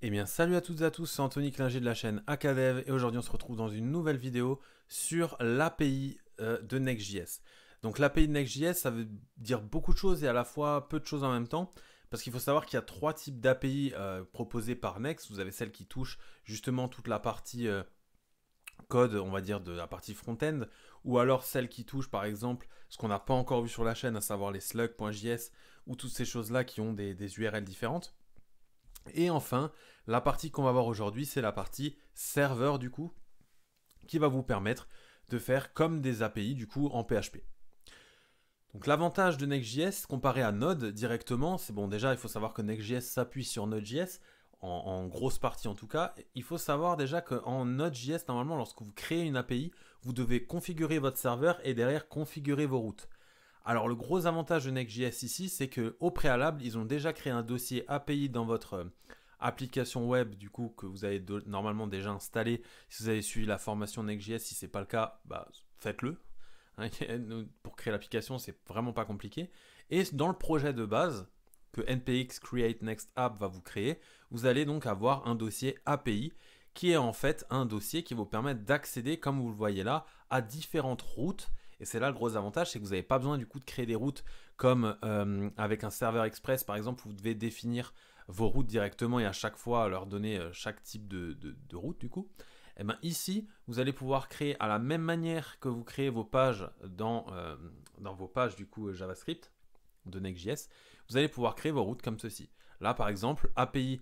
Eh bien salut à toutes et à tous, c'est Anthony Klinger de la chaîne Acadev et aujourd'hui on se retrouve dans une nouvelle vidéo sur l'API de Next.js. Donc l'API de Next.js ça veut dire beaucoup de choses et à la fois peu de choses en même temps parce qu'il faut savoir qu'il y a trois types d'API proposés par Next. Vous avez celle qui touche justement toute la partie code, on va dire de la partie front-end, ou alors celle qui touche par exemple ce qu'on n'a pas encore vu sur la chaîne, à savoir les slug.js ou toutes ces choses là qui ont des URL différentes. Et enfin, la partie qu'on va voir aujourd'hui, c'est la partie serveur du coup, qui va vous permettre de faire comme des API du coup en PHP. Donc l'avantage de Next.js comparé à Node directement, c'est bon déjà il faut savoir que Next.js s'appuie sur Node.js, en grosse partie en tout cas. Il faut savoir déjà qu'en Node.js, normalement lorsque vous créez une API, vous devez configurer votre serveur et derrière configurer vos routes. Alors le gros avantage de Next.js ici, c'est qu'au préalable, ils ont déjà créé un dossier API dans votre application web, du coup, que vous avez normalement déjà installé. Si vous avez suivi la formation Next.js, si ce n'est pas le cas, bah, faites-le. Pour créer l'application, c'est vraiment pas compliqué. Et dans le projet de base que npx create next app va vous créer, vous allez donc avoir un dossier API qui est en fait un dossier qui va vous permettre d'accéder, comme vous le voyez là, à différentes routes. Et c'est là le gros avantage, c'est que vous n'avez pas besoin du coup de créer des routes comme avec un serveur express par exemple, vous devez définir vos routes directement et à chaque fois leur donner chaque type de route du coup. Et bien ici, vous allez pouvoir créer à la même manière que vous créez vos pages dans vos pages du coup JavaScript de Next.js, vous allez pouvoir créer vos routes comme ceci. Là par exemple, API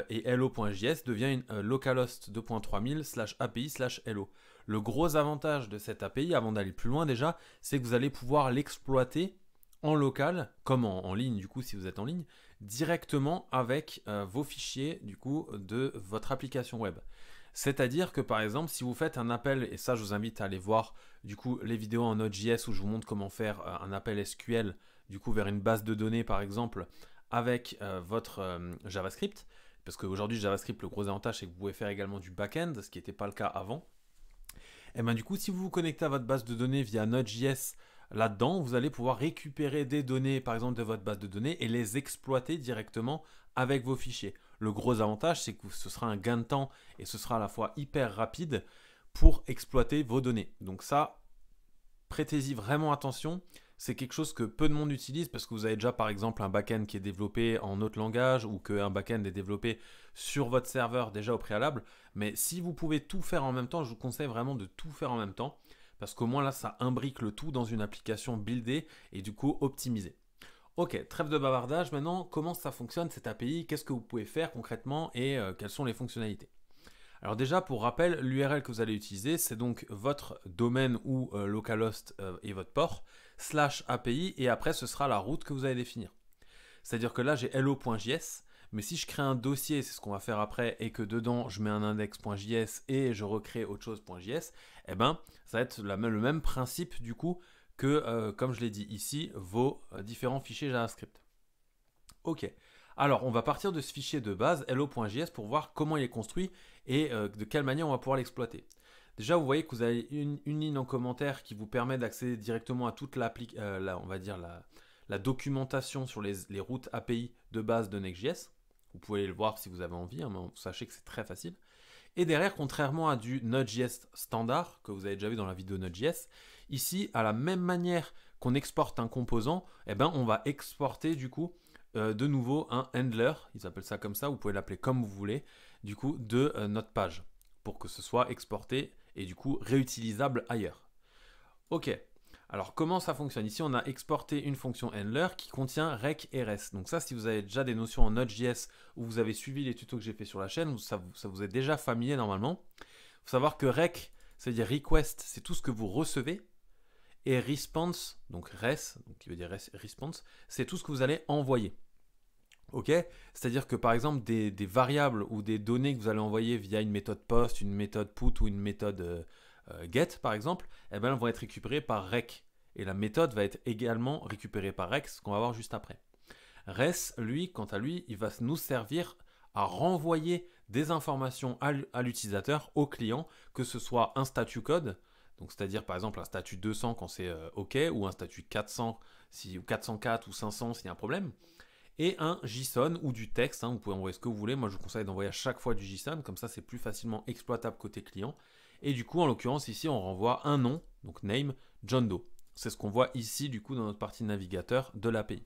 et hello.js devient une localhost 2.3000/API/hello. Le gros avantage de cette API, avant d'aller plus loin déjà, c'est que vous allez pouvoir l'exploiter en local, comme en ligne du coup si vous êtes en ligne, directement avec vos fichiers du coup de votre application web. C'est-à-dire que par exemple, si vous faites un appel, et ça je vous invite à aller voir du coup les vidéos en Node.js où je vous montre comment faire un appel SQL du coup vers une base de données par exemple avec votre JavaScript, parce qu'aujourd'hui JavaScript, le gros avantage c'est que vous pouvez faire également du back-end, ce qui n'était pas le cas avant. Et bien du coup, si vous vous connectez à votre base de données via Node.js là-dedans, vous allez pouvoir récupérer des données par exemple de votre base de données et les exploiter directement avec vos fichiers. Le gros avantage c'est que ce sera un gain de temps et ce sera à la fois hyper rapide pour exploiter vos données. Donc ça, prêtez-y vraiment attention. C'est quelque chose que peu de monde utilise parce que vous avez déjà par exemple un back-end qui est développé en autre langage ou qu'un back-end est développé sur votre serveur déjà au préalable. Mais si vous pouvez tout faire en même temps, je vous conseille vraiment de tout faire en même temps parce qu'au moins là, ça imbrique le tout dans une application buildée et du coup optimisée. Ok, trêve de bavardage. Maintenant, comment ça fonctionne cette API? Qu'est-ce que vous pouvez faire concrètement et quelles sont les fonctionnalités? Alors déjà, pour rappel, l'URL que vous allez utiliser, c'est donc votre domaine ou localhost et votre port, /API, et après, ce sera la route que vous allez définir. C'est-à-dire que là, j'ai hello.js, mais si je crée un dossier, c'est ce qu'on va faire après, et que dedans, je mets un index.js et je recrée autre chose.js, eh ben, ça va être le même principe du coup que, comme je l'ai dit ici, vos différents fichiers JavaScript. Ok. Alors, on va partir de ce fichier de base, hello.js, pour voir comment il est construit et de quelle manière on va pouvoir l'exploiter. Déjà, vous voyez que vous avez une ligne en commentaire qui vous permet d'accéder directement à toute on va dire la documentation sur les routes API de base de Next.js. Vous pouvez le voir si vous avez envie, hein, mais sachez que c'est très facile. Et derrière, contrairement à du Node.js standard, que vous avez déjà vu dans la vidéo Node.js, ici, à la même manière qu'on exporte un composant, eh ben, on va exporter du coup de nouveau un handler, ils appellent ça comme ça, vous pouvez l'appeler comme vous voulez, du coup de notre page, pour que ce soit exporté et du coup réutilisable ailleurs. Ok, alors comment ça fonctionne? Ici on a exporté une fonction handler qui contient rec et res. Donc ça, si vous avez déjà des notions en Node.js ou vous avez suivi les tutos que j'ai fait sur la chaîne, ça vous est déjà familier normalement. Il faut savoir que rec, c'est-à-dire request, c'est tout ce que vous recevez. Et response, donc res, donc qui veut dire response, c'est tout ce que vous allez envoyer. Ok, c'est-à-dire que par exemple des variables ou des données que vous allez envoyer via une méthode post, une méthode put ou une méthode get par exemple, eh ben, elles vont être récupérées par rec. Et la méthode va être également récupérée par rec, ce qu'on va voir juste après. Res, lui, quant à lui, il va nous servir à renvoyer des informations à l'utilisateur, au client, que ce soit un statut code, donc c'est-à-dire par exemple un statut 200 quand c'est OK, ou un statut 400 ou 404 ou 500 s'il y a un problème. et un JSON ou du texte, hein, vous pouvez envoyer ce que vous voulez, moi je vous conseille d'envoyer à chaque fois du JSON, comme ça c'est plus facilement exploitable côté client, et du coup en l'occurrence ici on renvoie un nom, donc name, John Doe. C'est ce qu'on voit ici du coup dans notre partie navigateur de l'API.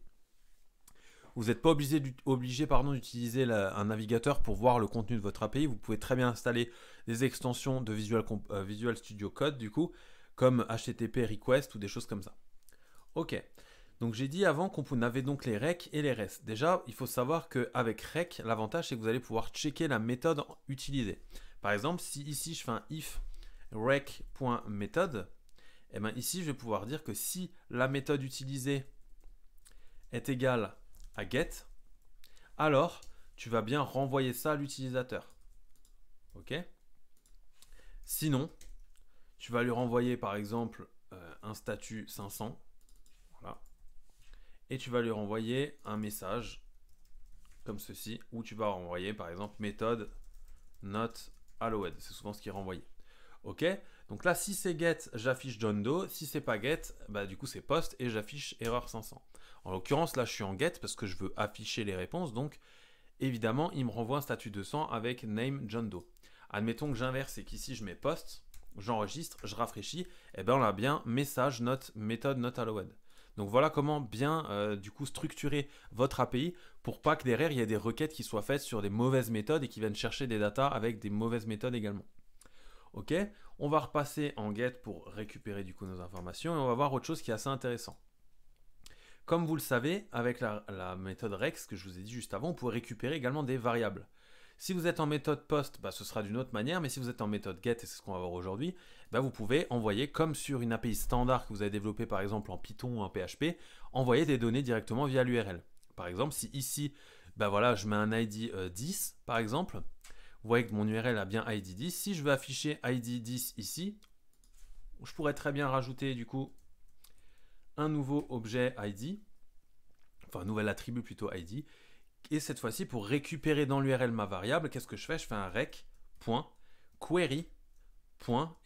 Vous n'êtes pas obligé d'utiliser un navigateur pour voir le contenu de votre API. Vous pouvez très bien installer des extensions de Visual Studio Code, du coup, comme HTTP request ou des choses comme ça. Ok, donc j'ai dit avant qu'on avait donc les rec et les res. Déjà, il faut savoir qu'avec rec, l'avantage c'est que vous allez pouvoir checker la méthode utilisée. Par exemple, si ici je fais un if rec.method, et bien ici je vais pouvoir dire que si la méthode utilisée est égale à get, alors tu vas bien renvoyer ça à l'utilisateur. Ok. Sinon, tu vas lui renvoyer par exemple un statut 500. Voilà. Et tu vas lui renvoyer un message comme ceci, où tu vas renvoyer par exemple méthode not allowed. C'est souvent ce qui est renvoyé. Ok. Donc là, si c'est get, j'affiche John Doe. Si c'est pas get, bah, du coup c'est post et j'affiche erreur 500. En l'occurrence, là, je suis en get parce que je veux afficher les réponses. Donc, évidemment, il me renvoie un statut 200 avec name John Doe. Admettons que j'inverse et qu'ici, je mets post, j'enregistre, je rafraîchis. Et bien, on a bien message not méthode not allowed. Donc, voilà comment bien, du coup, structurer votre API pour pas que derrière, il y ait des requêtes qui soient faites sur des mauvaises méthodes et qui viennent chercher des datas avec des mauvaises méthodes également. Ok, on va repasser en get pour récupérer du coup nos informations et on va voir autre chose qui est assez intéressant. Comme vous le savez, avec la méthode rex que je vous ai dit juste avant, on pourrait récupérer également des variables. Si vous êtes en méthode post, bah, ce sera d'une autre manière, mais si vous êtes en méthode get, et c'est ce qu'on va voir aujourd'hui, bah, vous pouvez envoyer, comme sur une API standard que vous avez développée par exemple en Python ou en PHP, envoyer des données directement via l'URL. Par exemple, si ici, bah, voilà, je mets un ID 10 par exemple, vous voyez que mon URL a bien ID 10. Si je veux afficher ID 10 ici, je pourrais très bien rajouter du coup un nouveau objet ID, enfin un nouvel attribut plutôt ID, et cette fois-ci pour récupérer dans l'URL ma variable, qu'est-ce que je fais? Je fais un rec.query.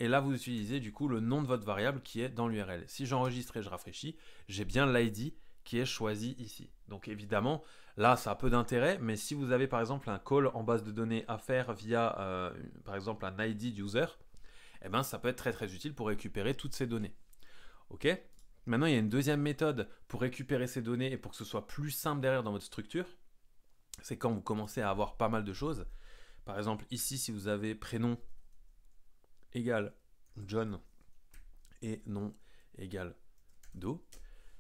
Et là vous utilisez du coup le nom de votre variable qui est dans l'URL. Si j'enregistre et je rafraîchis, j'ai bien l'ID qui est choisi ici. Donc évidemment, là ça a peu d'intérêt, mais si vous avez par exemple un call en base de données à faire via par exemple un ID user, eh ben, ça peut être très très utile pour récupérer toutes ces données. Ok. Maintenant, il y a une deuxième méthode pour récupérer ces données et pour que ce soit plus simple derrière dans votre structure. C'est quand vous commencez à avoir pas mal de choses. Par exemple, ici, si vous avez prénom égale John et nom égale Doe.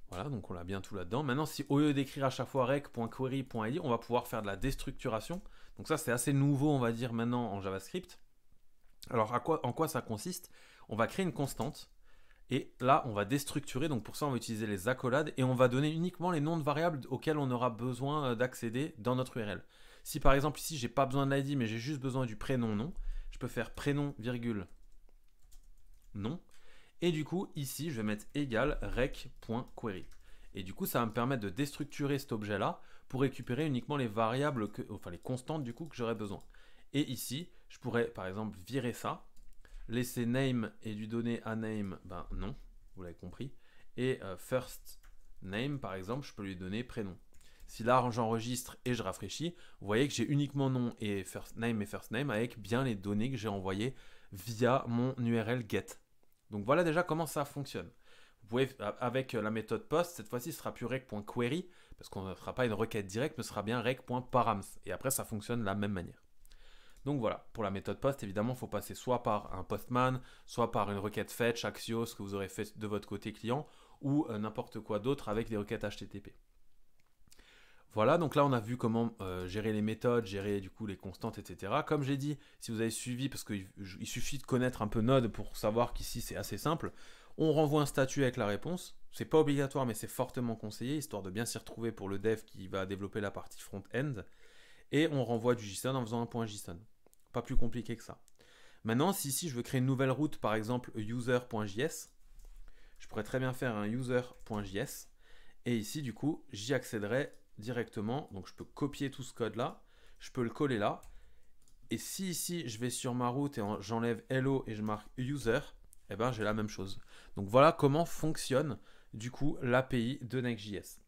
Voilà, donc on l'a bien tout là-dedans. Maintenant, si au lieu d'écrire à chaque fois rec.query.id, on va pouvoir faire de la déstructuration. Donc ça, c'est assez nouveau, on va dire, maintenant en JavaScript. Alors, en quoi ça consiste? On va créer une constante. Et là, on va déstructurer. Donc pour ça, on va utiliser les accolades. Et on va donner uniquement les noms de variables auxquels on aura besoin d'accéder dans notre URL. Si par exemple, ici, j'ai pas besoin de l'ID, mais j'ai juste besoin du prénom nom, je peux faire prénom, virgule, nom. Et du coup, ici, je vais mettre égal rec.query. Et du coup, ça va me permettre de déstructurer cet objet-là pour récupérer uniquement les variables, enfin les constantes du coup que j'aurais besoin. Et ici, je pourrais par exemple virer ça, laisser name et lui donner à name, ben non, vous l'avez compris. Et first name, par exemple, je peux lui donner prénom. Si là j'enregistre et je rafraîchis, vous voyez que j'ai uniquement nom et first name avec bien les données que j'ai envoyées via mon URL get. Donc voilà déjà comment ça fonctionne. Vous pouvez, avec la méthode post, cette fois-ci ce sera plus rec.query, parce qu'on ne fera pas une requête directe, mais ce sera bien rec.params. Et après ça fonctionne de la même manière. Donc voilà, pour la méthode post, évidemment, il faut passer soit par un postman, soit par une requête fetch, Axios, que vous aurez fait de votre côté client, ou n'importe quoi d'autre avec des requêtes HTTP. Voilà, donc là on a vu comment gérer les méthodes, gérer du coup les constantes, etc. Comme j'ai dit, si vous avez suivi, parce qu'il suffit de connaître un peu Node pour savoir qu'ici c'est assez simple, on renvoie un statut avec la réponse. C'est pas obligatoire, mais c'est fortement conseillé, histoire de bien s'y retrouver pour le dev qui va développer la partie front-end. Et on renvoie du JSON en faisant un point JSON. Pas plus compliqué que ça. Maintenant, si ici je veux créer une nouvelle route, par exemple user.js, je pourrais très bien faire un user.js. Et ici, du coup, j'y accéderai directement. Donc je peux copier tout ce code-là, je peux le coller là. Et si ici je vais sur ma route et j'enlève hello et je marque user, eh ben j'ai la même chose. Donc voilà comment fonctionne du coup l'API de Next.js.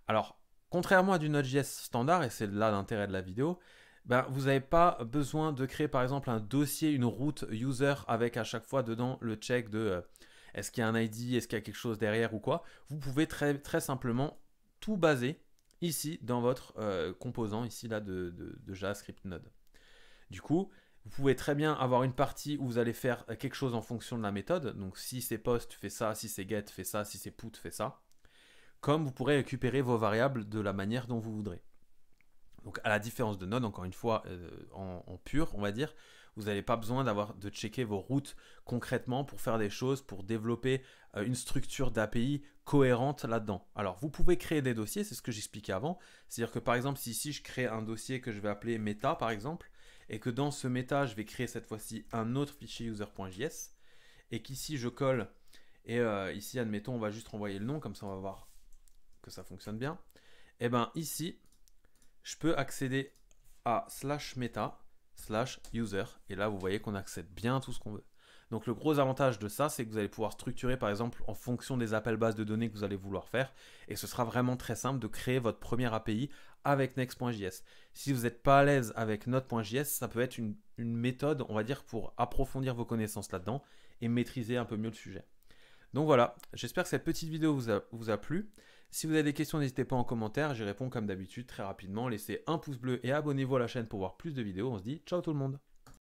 Alors Contrairement à du Node.js standard, et c'est là l'intérêt de la vidéo, ben, vous n'avez pas besoin de créer par exemple un dossier, une route user avec à chaque fois dedans le check de est-ce qu'il y a un ID, est-ce qu'il y a quelque chose derrière ou quoi. Vous pouvez très, très simplement tout baser ici dans votre composant ici là de JavaScript Node. Du coup, vous pouvez très bien avoir une partie où vous allez faire quelque chose en fonction de la méthode. Donc si c'est post, fais ça, si c'est get, fais ça, si c'est put, fais ça. Comme vous pourrez récupérer vos variables de la manière dont vous voudrez. Donc à la différence de Node, encore une fois, en pur, on va dire, vous n'avez pas besoin de checker vos routes concrètement pour faire des choses, pour développer une structure d'API cohérente là-dedans. Alors vous pouvez créer des dossiers, c'est ce que j'expliquais avant. C'est-à-dire que par exemple, si ici je crée un dossier que je vais appeler meta par exemple, et que dans ce meta, je vais créer cette fois-ci un autre fichier user.js, et qu'ici je colle, et ici admettons on va juste renvoyer le nom, comme ça on va voir que ça fonctionne bien. Et bien ici, je peux accéder à /meta/user. Et là, vous voyez qu'on accède bien à tout ce qu'on veut. Donc, le gros avantage de ça, c'est que vous allez pouvoir structurer, par exemple, en fonction des appels bases de données que vous allez vouloir faire. Et ce sera vraiment très simple de créer votre première API avec Next.js. Si vous n'êtes pas à l'aise avec Node.js, ça peut être une méthode, on va dire, pour approfondir vos connaissances là-dedans et maîtriser un peu mieux le sujet. Donc voilà, j'espère que cette petite vidéo vous a plu. Si vous avez des questions, n'hésitez pas en commentaire, j'y réponds comme d'habitude très rapidement. Laissez un pouce bleu et abonnez-vous à la chaîne pour voir plus de vidéos. On se dit ciao tout le monde.